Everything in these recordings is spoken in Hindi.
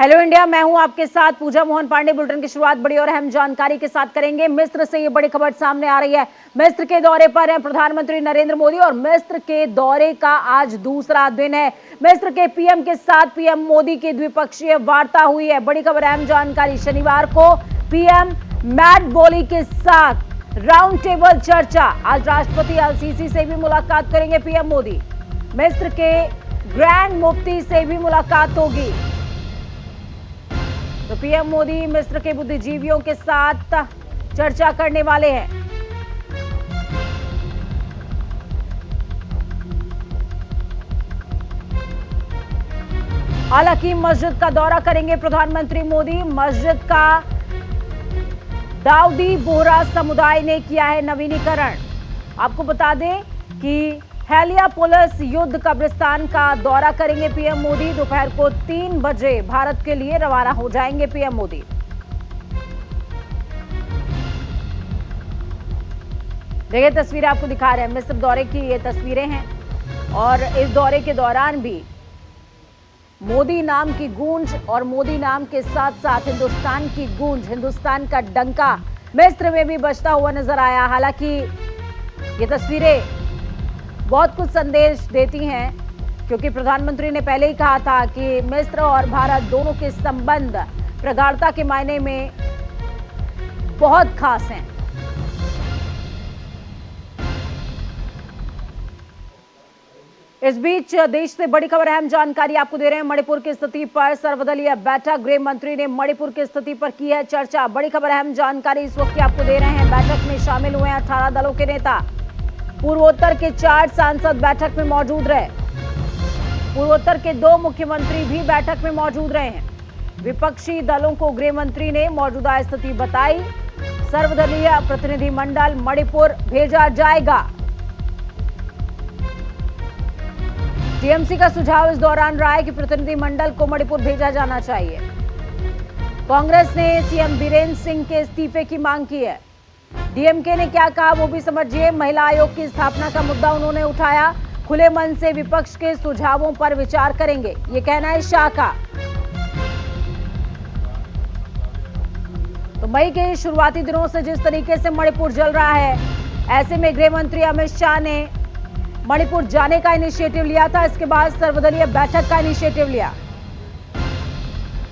हेलो इंडिया, मैं हूं आपके साथ पूजा मोहन पांडे। बुलेटिन की शुरुआत बड़ी और अहम जानकारी के साथ करेंगे। मिस्र से ये बड़ी खबर सामने आ रही है। मिस्र के दौरे पर हैं प्रधानमंत्री नरेंद्र मोदी और मिस्र के दौरे का आज दूसरा दिन है। मिस्र के पीएम के साथ पीएम मोदी की द्विपक्षीय वार्ता हुई है। बड़ी खबर, अहम जानकारी। शनिवार को पीएम मैटबोली के साथ राउंड टेबल चर्चा। आज राष्ट्रपति अल-सीसी से भी मुलाकात करेंगे पीएम मोदी। मिस्र के ग्रैंड मुफ्ती से भी मुलाकात होगी। तो पीएम मोदी मिस्र के बुद्धिजीवियों के साथ चर्चा करने वाले हैं। हालांकि मस्जिद का दौरा करेंगे प्रधानमंत्री मोदी। मस्जिद का दाऊदी बोहरा समुदाय ने किया है नवीनीकरण। आपको बता दें कि हेलियापोलिस युद्ध कब्रिस्तान का दौरा करेंगे पीएम मोदी। दोपहर को 3 बजे भारत के लिए रवाना हो जाएंगे पीएम मोदी। देखिए, तस्वीरें आपको दिखा रहे हैं। मिस्र दौरे की ये तस्वीरें हैं और इस दौरे के दौरान भी मोदी नाम की गूंज और मोदी नाम के साथ साथ हिंदुस्तान की गूंज, हिंदुस्तान का डंका मिस्र में भी बजता हुआ नजर आया। हालांकि ये तस्वीरें बहुत कुछ संदेश देती हैं, क्योंकि प्रधानमंत्री ने पहले ही कहा था कि मिस्र और भारत दोनों के संबंध प्रगाढ़ता के मायने में बहुत खास हैं। इस बीच देश से बड़ी खबर, अहम जानकारी आपको दे रहे हैं। मणिपुर की स्थिति पर सर्वदलीय बैठक। गृह मंत्री ने मणिपुर की स्थिति पर की है चर्चा। बड़ी खबर, अहम जानकारी इस वक्त आपको दे रहे हैं। बैठक में शामिल हुए 18 दलों के नेता। पूर्वोत्तर के 4 सांसद बैठक में मौजूद रहे। पूर्वोत्तर के 2 मुख्यमंत्री भी बैठक में मौजूद रहे हैं। विपक्षी दलों को गृह मंत्री ने मौजूदा स्थिति बताई। सर्वदलीय प्रतिनिधिमंडल मणिपुर भेजा जाएगा। टीएमसी का सुझाव इस दौरान रहा है कि प्रतिनिधिमंडल को मणिपुर भेजा जाना चाहिए। कांग्रेस ने सीएम बीरेंद्र सिंह के इस्तीफे की मांग की है। डीएमके ने क्या कहा वो भी समझिए। महिला आयोग की स्थापना का मुद्दा उन्होंने उठाया। खुले मन से विपक्ष के सुझावों पर विचार करेंगे, ये कहना है शाह का। तो मई के शुरुआती दिनों से जिस तरीके से मणिपुर जल रहा है, ऐसे में गृह मंत्री अमित शाह ने मणिपुर जाने का इनिशिएटिव लिया था। इसके बाद सर्वदलीय बैठक का इनिशिएटिव लिया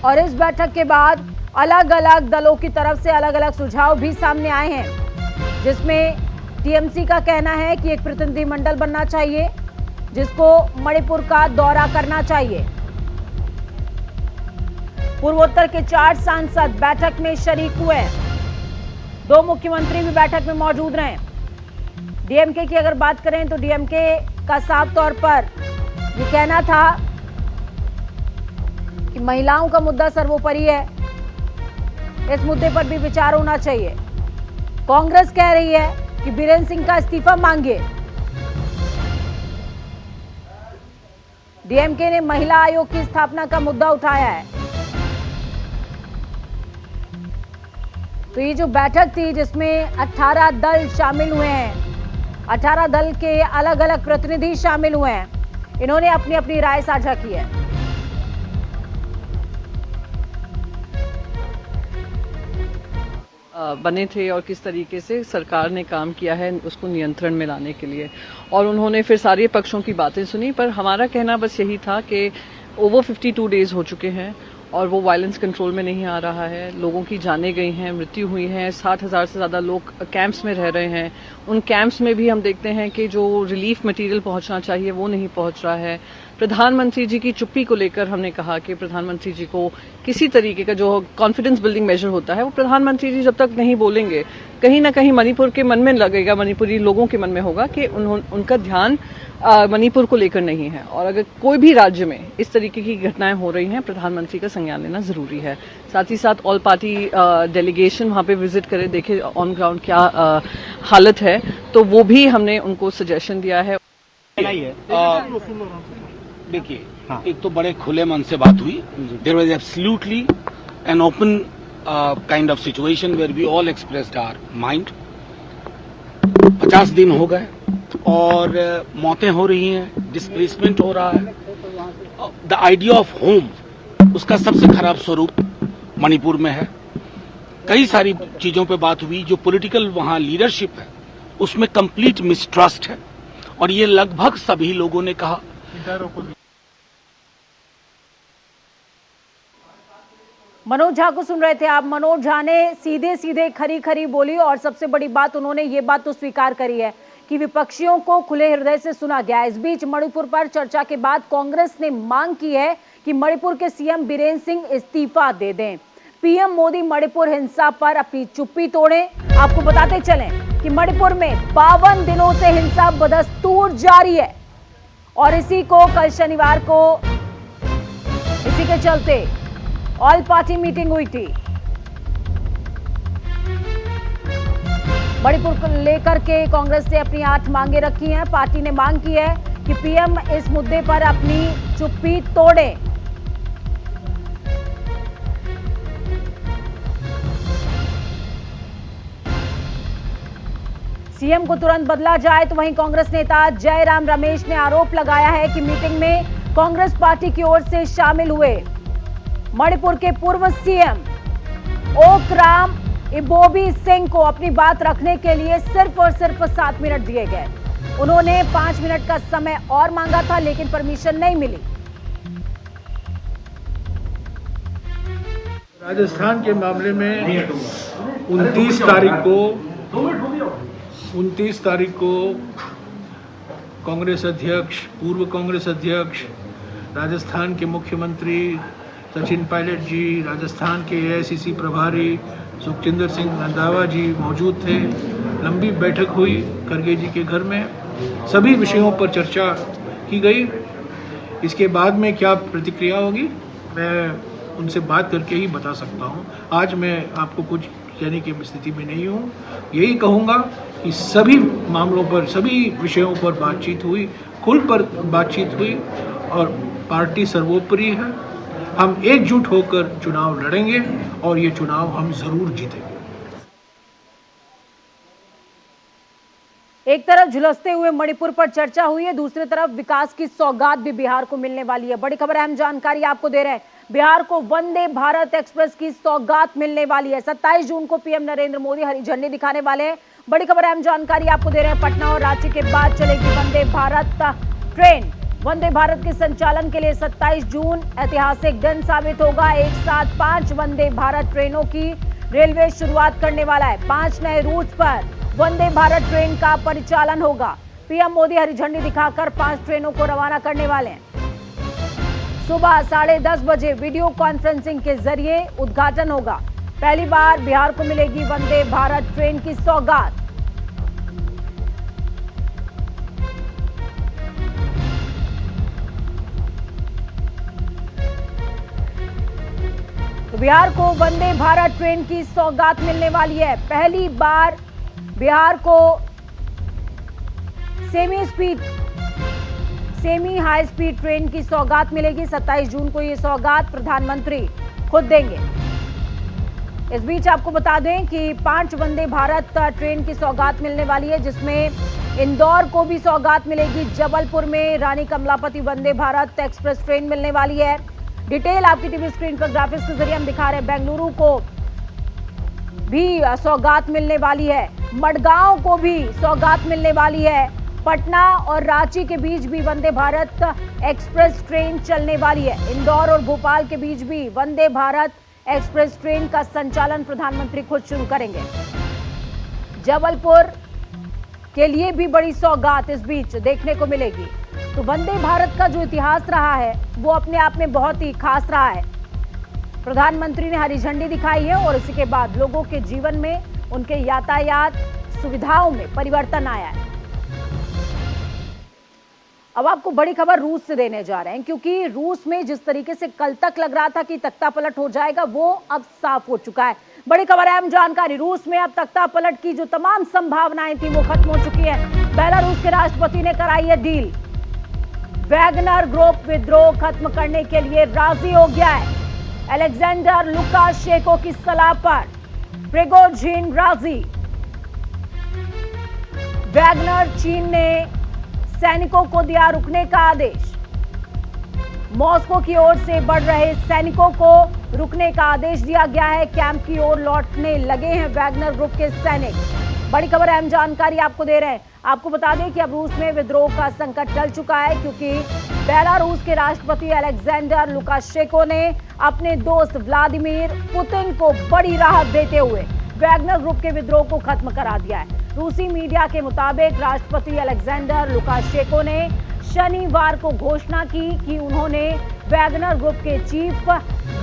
और इस बैठक के बाद अलग अलग दलों की तरफ से अलग अलग सुझाव भी सामने आए हैं, जिसमें टीएमसी का कहना है कि एक प्रतिनिधिमंडल बनना चाहिए जिसको मणिपुर का दौरा करना चाहिए। पूर्वोत्तर के 4 सांसद बैठक में शरीक हुए। 2 मुख्यमंत्री भी बैठक में मौजूद रहे। डीएमके की अगर बात करें तो डीएमके का साफ तौर पर ये कहना था कि महिलाओं का मुद्दा सर्वोपरि है, इस मुद्दे पर भी विचार होना चाहिए। कांग्रेस कह रही है कि बीरेंद्र सिंह का इस्तीफा मांगिए। डीएमके ने महिला आयोग की स्थापना का मुद्दा उठाया है। तो ये जो बैठक थी जिसमें 18 दल शामिल हुए हैं, 18 दल के अलग अलग प्रतिनिधि शामिल हुए हैं, इन्होंने अपनी अपनी राय साझा की है। बने थे और किस तरीके से सरकार ने काम किया है उसको नियंत्रण में लाने के लिए, और उन्होंने फिर सारे पक्षों की बातें सुनी। पर हमारा कहना बस यही था कि ओवर 52 डेज हो चुके हैं और वो वायलेंस कंट्रोल में नहीं आ रहा है। लोगों की जानें गई हैं, मृत्यु हुई है, 60,000 से ज़्यादा लोग कैंप्स में रह रहे हैं। उन कैंप्स में भी हम देखते हैं कि जो रिलीफ मटेरियल पहुंचना चाहिए वो नहीं पहुंच रहा है। प्रधानमंत्री जी की चुप्पी को लेकर हमने कहा कि प्रधानमंत्री जी को किसी तरीके का जो कॉन्फिडेंस बिल्डिंग मेजर होता है वो प्रधानमंत्री जी जब तक नहीं बोलेंगे, कहीं ना कहीं मणिपुर के मन में लगेगा, मणिपुरी लोगों के मन में होगा कि उनका ध्यान मणिपुर को लेकर नहीं है। और अगर कोई भी राज्य में इस तरीके की घटनाएं हो रही हैं, प्रधानमंत्री का संज्ञान लेना जरूरी है। साथ ही साथ ऑल पार्टी डेलीगेशन वहां पे विजिट करे, देखे ऑन ग्राउंड क्या हालत है, तो वो भी हमने उनको सजेशन दिया है। देखिए, एक तो बड़े खुले मन से बात हुई। There was absolutely an open kind of situation where we all expressed our mind. 50 दिन हो गए और मौतें हो रही हैं, डिस्प्लेसमेंट हो रहा है। द आइडिया ऑफ होम उसका सबसे खराब स्वरूप मणिपुर में है। कई सारी चीजों पे बात हुई, जो पॉलिटिकल वहां लीडरशिप है उसमें कंप्लीट मिसट्रस्ट है, और ये लगभग सभी लोगों ने कहा। मनोज झा को सुन रहे थे आप। मनोज झा ने सीधे सीधे खरी खरी बोली, और सबसे बड़ी बात उन्होंने ये बात तो स्वीकार करी है कि विपक्षियों को खुले हृदय से सुना गया। इस बीच मणिपुर पर चर्चा के बाद कांग्रेस ने मांग की है कि मणिपुर के सीएम बीरेन्द्र सिंह इस्तीफा दे दें। पीएम मोदी मणिपुर हिंसा पर अपनी चुप्पी तोड़े। आपको बताते चलें कि मणिपुर में 52 दिनों से हिंसा बदस्तूर जारी है, और इसी को कल शनिवार को इसी के चलते ऑल पार्टी मीटिंग हुई थी। मणिपुर को लेकर के कांग्रेस ने अपनी 8 मांगे रखी हैं। पार्टी ने मांग की है कि पीएम इस मुद्दे पर अपनी चुप्पी तोड़े। सीएम को तुरंत बदला जाए। तो वहीं कांग्रेस नेता जयराम रमेश ने आरोप लगाया है कि मीटिंग में कांग्रेस पार्टी की ओर से शामिल हुए मणिपुर के पूर्व सीएम ओकराम इबोबी सिंह को अपनी बात रखने के लिए सिर्फ और सिर्फ 7 मिनट दिए गए। उन्होंने 5 मिनट का समय और मांगा था, लेकिन परमिशन नहीं मिली। राजस्थान के मामले में 29 तारीख को कांग्रेस अध्यक्ष, पूर्व कांग्रेस अध्यक्ष, राजस्थान के मुख्यमंत्री सचिन पायलट जी, राजस्थान के एआईसीसी प्रभारी सुखजिंदर सिंह रंधावा जी मौजूद थे। लंबी बैठक हुई खड़गे जी के घर में, सभी विषयों पर चर्चा की गई। इसके बाद में क्या प्रतिक्रिया होगी मैं उनसे बात करके ही बता सकता हूं। आज मैं आपको कुछ कहने की स्थिति में नहीं हूं। यही कहूंगा कि सभी मामलों पर, सभी विषयों पर बातचीत हुई, खुल पर बातचीत हुई, और पार्टी सर्वोपरि है। हम एकजुट होकर चुनाव लड़ेंगे और ये चुनाव हम जरूर जीतेंगे। एक तरफ झुलसते हुए मणिपुर पर चर्चा हुई है, दूसरी तरफ विकास की सौगात भी बिहार को मिलने वाली है। बड़ी खबर, अहम जानकारी आपको दे रहे हैं। बिहार को वंदे भारत एक्सप्रेस की सौगात मिलने वाली है। 27 जून को पीएम नरेंद्र मोदी हरी झंडी दिखाने वाले हैं। बड़ी खबर, अहम जानकारी आपको दे रहे हैं। पटना और रांची के बाद चलेगी वंदे भारत ट्रेन। वंदे भारत के संचालन के लिए 27 जून ऐतिहासिक दिन साबित होगा। एक साथ 5 वंदे भारत ट्रेनों की रेलवे शुरुआत करने वाला है। 5 नए रूट पर वंदे भारत ट्रेन का परिचालन होगा। पीएम मोदी हरी झंडी दिखाकर 5 ट्रेनों को रवाना करने वाले हैं। सुबह 10:30 बजे वीडियो कॉन्फ्रेंसिंग के जरिए उद्घाटन होगा। पहली बार बिहार को मिलेगी वंदे भारत ट्रेन की सौगात। तो बिहार को वंदे भारत ट्रेन की सौगात मिलने वाली है। पहली बार बिहार को सेमी हाई स्पीड ट्रेन की सौगात मिलेगी। 27 जून को ये सौगात प्रधानमंत्री खुद देंगे। इस बीच आपको बता दें कि 5 वंदे भारत ट्रेन की सौगात मिलने वाली है, जिसमें इंदौर को भी सौगात मिलेगी। जबलपुर में रानी कमलापति वंदे भारत एक्सप्रेस ट्रेन मिलने वाली है। डिटेल आपकी टीवी स्क्रीन पर ग्राफिक्स के जरिए हम दिखा रहे हैं। बेंगलुरु को भी सौगात मिलने वाली है। मडगांव को भी सौगात मिलने वाली है। पटना और रांची के बीच भी वंदे भारत एक्सप्रेस ट्रेन चलने वाली है। इंदौर और भोपाल के बीच भी वंदे भारत एक्सप्रेस ट्रेन का संचालन प्रधानमंत्री खुद शुरू करेंगे। जबलपुर के लिए भी बड़ी सौगात इस बीच देखने को मिलेगी। तो वंदे भारत का जो इतिहास रहा है वो अपने आप में बहुत ही खास रहा है। प्रधानमंत्री ने हरी झंडी दिखाई है और इसी के बाद लोगों के जीवन में, उनके यातायात सुविधाओं में परिवर्तन आया है। अब आपको बड़ी खबर रूस से देने जा रहे हैं, क्योंकि रूस में जिस तरीके से कल तक लग रहा था कि तख्ता पलट हो जाएगा, वो अब साफ हो चुका है। बड़ी खबर, अहम जानकारी। रूस में अब तख्ता पलट की जो तमाम संभावनाएं थी वो खत्म हो चुकी है। बेलारूस के राष्ट्रपति ने कराई है डील। वैगनर ग्रुप विद्रोह खत्म करने के लिए राजी हो गया है। अलेक्जेंडर लुकाशेंको की सलाह पर प्रिगोजिन राजी। वैगनर चीन ने सैनिकों को दिया रुकने का आदेश। मॉस्को की ओर से बढ़ रहे सैनिकों को रुकने का आदेश दिया गया है। कैंप की ओर लौटने लगे हैं वैगनर ग्रुप के सैनिक। बड़ी खबर, अहम जानकारी आपको दे रहे हैं। आपको बता दें कि अब रूस में विद्रोह का संकट टल चुका है, क्योंकि बेलारूस के राष्ट्रपति अलेक्जेंडर लुकाशेंको ने अपने दोस्त व्लादिमीर पुतिन को बड़ी राहत देते हुए वैगनर ग्रुप के विद्रोह को खत्म करा दिया है। रूसी मीडिया के मुताबिक राष्ट्रपति अलेक्जेंडर लुकाशेंको ने शनिवार को घोषणा की कि उन्होंने वैगनर ग्रुप के चीफ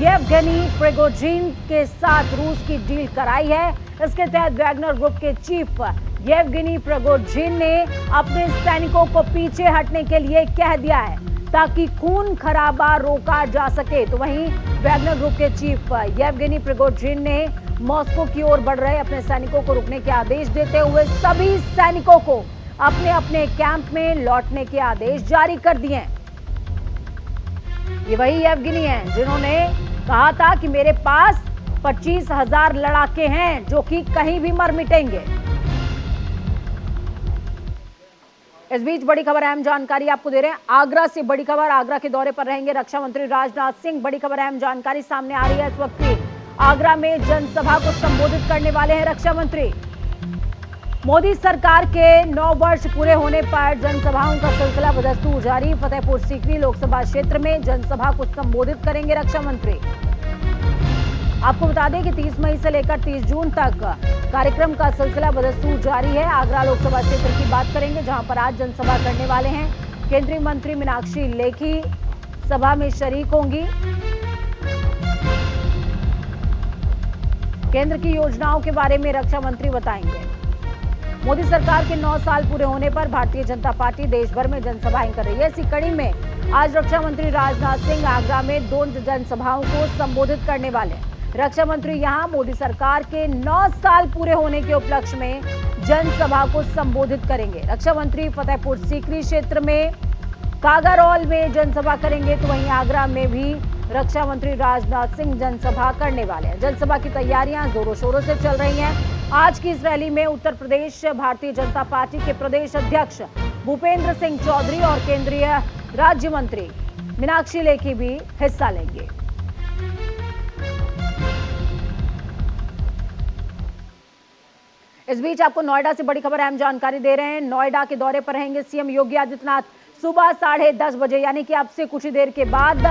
येवगेनी प्रिगोजिन के साथ रूस की डील कराई है। इसके तहत वैगनर ग्रुप के चीफ येवगेनी प्रिगोजिन ने अपने सैनिकों को पीछे हटने के लिए कह दिया है, ताकि खून खराबा रोका जा सके। तो वहीं वैगनर ग्रुप के चीफ येवगेनी प्रिगोजिन ने मॉस्को की ओर बढ़ रहे अपने सैनिकों को रुकने के आदेश देते हुए सभी सैनिकों को अपने अपने कैंप में लौटने के आदेश जारी कर दिए हैं। ये वही येवगेनी हैं जिन्होंने कहा था कि मेरे पास 25,000 लड़ाके हैं जो कि कहीं भी मर मिटेंगे। इस बीच बड़ी खबर, अहम जानकारी आपको दे रहे हैं। आगरा से बड़ी खबर, आगरा के दौरे पर रहेंगे रक्षा मंत्री राजनाथ सिंह। बड़ी खबर, अहम जानकारी सामने आ रही है इस वक्त की। आगरा में जनसभा को संबोधित करने वाले हैं रक्षा मंत्री। मोदी सरकार के 9 वर्ष पूरे होने पर जनसभाओं का सिलसिला बदस्तूर जारी। फतेहपुर सीकरी लोकसभा क्षेत्र में जनसभा को संबोधित करेंगे रक्षा मंत्री। आपको बता दें कि 30 मई से लेकर 30 जून तक कार्यक्रम का सिलसिला बदस्तूर जारी है। आगरा लोकसभा क्षेत्र की बात करेंगे, जहां पर आज जनसभा करने वाले हैं। केंद्रीय मंत्री मीनाक्षी लेखी सभा में शरीक होंगी। केंद्र की योजनाओं के बारे में रक्षा मंत्री बताएंगे। मोदी सरकार के 9 साल पूरे होने पर भारतीय जनता पार्टी देश भर में जनसभाएं कर रही है। इसी कड़ी में आज रक्षा मंत्री राजनाथ सिंह आगरा में 2 जनसभाओं को संबोधित करने वाले हैं। रक्षा मंत्री यहां मोदी सरकार के 9 साल पूरे होने के उपलक्ष्य में जनसभा को संबोधित करेंगे। रक्षा मंत्री फतेहपुर सीकरी क्षेत्र में कागारौल में जनसभा करेंगे, तो वहीं आगरा में भी रक्षा मंत्री राजनाथ सिंह जनसभा करने वाले हैं। जनसभा की तैयारियां जोरों शोरों से चल रही हैं। आज की इस रैली में उत्तर प्रदेश भारतीय जनता पार्टी के प्रदेश अध्यक्ष भूपेंद्र सिंह चौधरी और केंद्रीय राज्य मंत्री मीनाक्षी लेखी भी हिस्सा लेंगे। इस बीच आपको नोएडा से बड़ी खबर, अहम जानकारी दे रहे हैं। नोएडा के दौरे पर रहेंगे सीएम योगी आदित्यनाथ। सुबह 10:30 बजे यानी कि अब से कुछ ही देर के बाद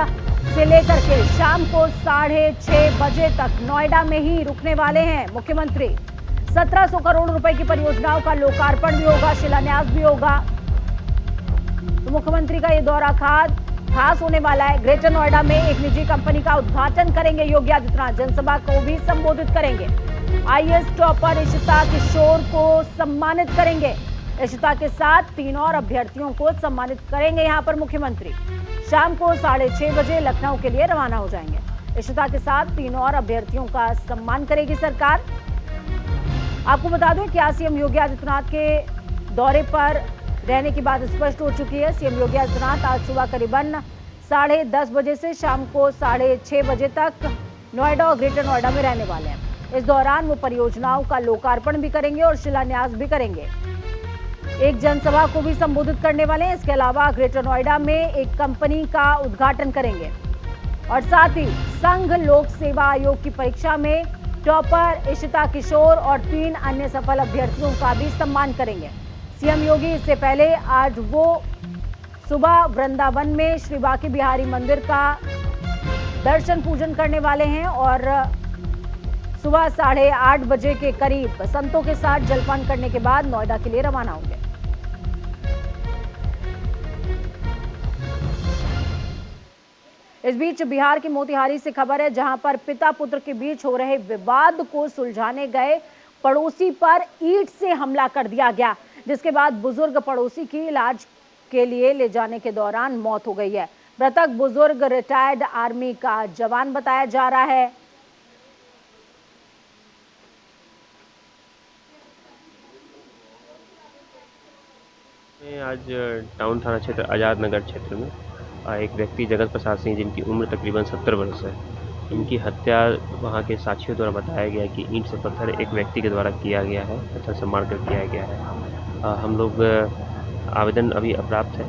से लेकर के शाम को 6:30 बजे तक नोएडा में ही रुकने वाले हैं मुख्यमंत्री। 1700 करोड़ रुपए की परियोजनाओं का लोकार्पण भी होगा, शिलान्यास भी होगा। तो मुख्यमंत्री का ये दौरा खास होने वाला है। ग्रेटर नोएडा में एक निजी कंपनी का उद्घाटन करेंगे योगी आदित्यनाथ। जनसभा को भी संबोधित करेंगे। आईएएस टॉपर इशिता किशोर को सम्मानित करेंगे। इशिता के साथ 3 और अभ्यर्थियों को सम्मानित करेंगे यहां पर मुख्यमंत्री। शाम को 6:30 बजे लखनऊ के लिए रवाना हो जाएंगे। इशिता के साथ 3 और अभ्यर्थियों का सम्मान करेगी सरकार। आपको बता दें कि आज सीएम योगी आदित्यनाथ के दौरे पर रहने की बात स्पष्ट हो चुकी है। सीएम योगी आदित्यनाथ आज सुबह करीबन 10:30 बजे से शाम को 6:30 बजे तक नोएडा और ग्रेटर नोएडा में रहने वाले हैं। इस दौरान वो परियोजनाओं का लोकार्पण भी करेंगे और शिलान्यास भी करेंगे। एक जनसभा को भी संबोधित करने वाले हैं। इसके अलावा ग्रेटर नोएडा में एक कंपनी का उद्घाटन करेंगे और साथ ही संघ लोक सेवा आयोग की परीक्षा में टॉपर इशिता किशोर और 3 अन्य सफल अभ्यर्थियों का भी सम्मान करेंगे। सीएम योगी इससे पहले आज वो सुबह वृंदावन में श्री बांके बिहारी मंदिर का दर्शन पूजन करने वाले हैं और सुबह 8:30 बजे के करीब संतों के साथ जलपान करने के बाद नोएडा के लिए रवाना होंगे। इस बीच बिहार के मोतिहारी से खबर है, जहां पर पिता पुत्र के बीच हो रहे विवाद को सुलझाने गए पड़ोसी पर ईंट से हमला कर दिया गया, जिसके बाद बुजुर्ग पड़ोसी की इलाज के लिए ले जाने के दौरान मौत हो गई है। मृतक बुजुर्ग रिटायर्ड आर्मी का जवान बताया जा रहा है। आज टाउन थाना क्षेत्र आज़ाद नगर क्षेत्र में एक व्यक्ति जगत प्रसाद सिंह, जिनकी उम्र तकरीबन 70 वर्ष है, इनकी हत्या वहां के साक्षियों द्वारा बताया गया कि ईंट से पत्थर एक व्यक्ति के द्वारा किया गया है, पत्थर से मारकर किया गया है। हम लोग आवेदन अभी अप्राप्त है,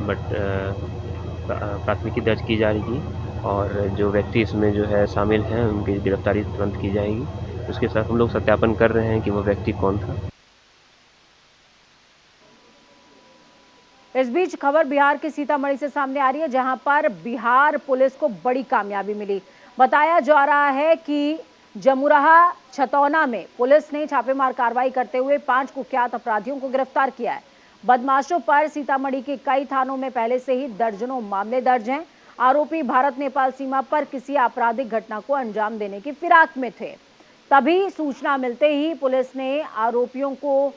बट प्राथमिकी दर्ज की जा रही है और जो व्यक्ति इसमें जो है शामिल हैं उनकी गिरफ्तारी तुरंत की जाएगी। उसके साथ हम लोग सत्यापन कर रहे हैं कि वो व्यक्ति कौन था। इस बीच खबर बिहार के सीतामढ़ी से सामने आ रही है, जहां पर बिहार पुलिस को बड़ी कामयाबी मिली। बताया जा रहा है कि जमुरहा छतौना में पुलिस ने छापेमार कार्रवाई करते हुए 5 कुख्यात अपराधियों को गिरफ्तार किया है। बदमाशों पर सीतामढ़ी के कई थानों में पहले से ही दर्जनों मामले दर्ज हैं। आरोपी भारत नेपाल सीमा पर किसी आपराधिक घटना को अंजाम देने की फिराक में थे। तभी सूचना मिलते ही पुलिस ने आरोपियों को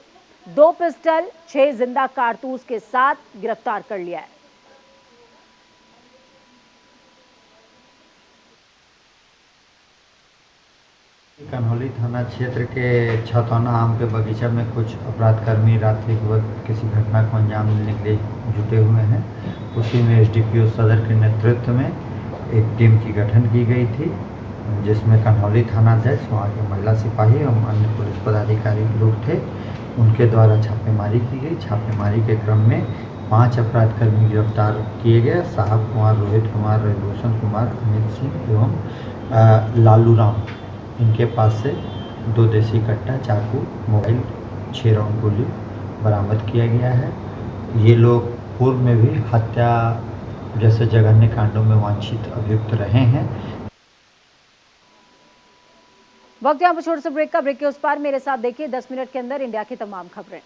2 पिस्टल, 6 जिंदा कारतूस के साथ गिरफ्तार कर लिया है। कन्हौली थाना क्षेत्र के छतौना आम के बगीचा में कुछ अपराधकर्मी रात्रि वक्त किसी घटना को अंजाम देने के लिए जुटे हुए हैं। उसी में एसडीपीओ सदर के नेतृत्व में एक टीम की गठन की गई थी, जिसमें कन्हौली थानाध्यक्ष, वहाँ के महिला सिपाही और अन्य पुलिस पदाधिकारी लोग थे। उनके द्वारा छापेमारी की गई। छापेमारी के क्रम में 5 अपराधकर्मी गिरफ्तार किए गए। साहब कुमार, रोहित कुमार, रविभूषण कुमार, अमित सिंह एवं लालू राम। इनके पास से 2 देसी कट्टा, चाकू, मोबाइल, 6 राउंड गोली बरामद किया गया है। ये लोग पूर्व में भी हत्या जैसे जघन्य कांडों में वांछित अभियुक्त रहे हैं। वक्त यहाँ पर छोटे से ब्रेक का। ब्रेक के उस पार मेरे साथ देखिए 10 मिनट के अंदर इंडिया की तमाम खबरें।